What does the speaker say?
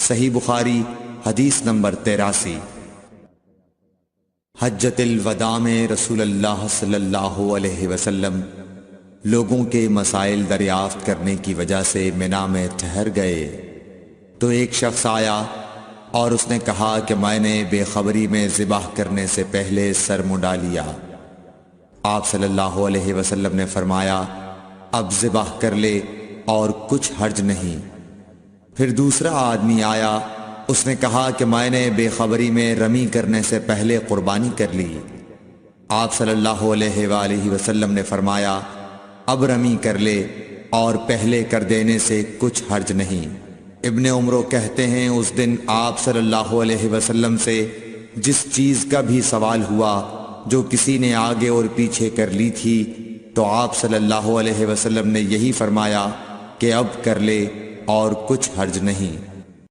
صحیح بخاری حدیث نمبر 83۔ حجۃ الوداع میں رسول اللہ صلی اللہ علیہ وسلم لوگوں کے مسائل دریافت کرنے کی وجہ سے منا میں ٹھہر گئے تو ایک شخص آیا اور اس نے کہا کہ میں نے بے خبری میں ذبح کرنے سے پہلے سر منڈا لیا۔ آپ صلی اللہ علیہ وسلم نے فرمایا اب ذبح کر لے اور کچھ حرج نہیں۔ پھر دوسرا آدمی آیا، اس نے کہا کہ میں نے بے خبری میں رمی کرنے سے پہلے قربانی کر لی۔ آپ صلی اللہ علیہ وآلہ وسلم نے فرمایا اب رمی کر لے اور پہلے کر دینے سے کچھ حرج نہیں۔ ابن عمرو کہتے ہیں اس دن آپ صلی اللہ علیہ وسلم سے جس چیز کا بھی سوال ہوا جو کسی نے آگے اور پیچھے کر لی تھی تو آپ صلی اللہ علیہ وسلم نے یہی فرمایا کہ اب کر لے اور کچھ حرج نہیں۔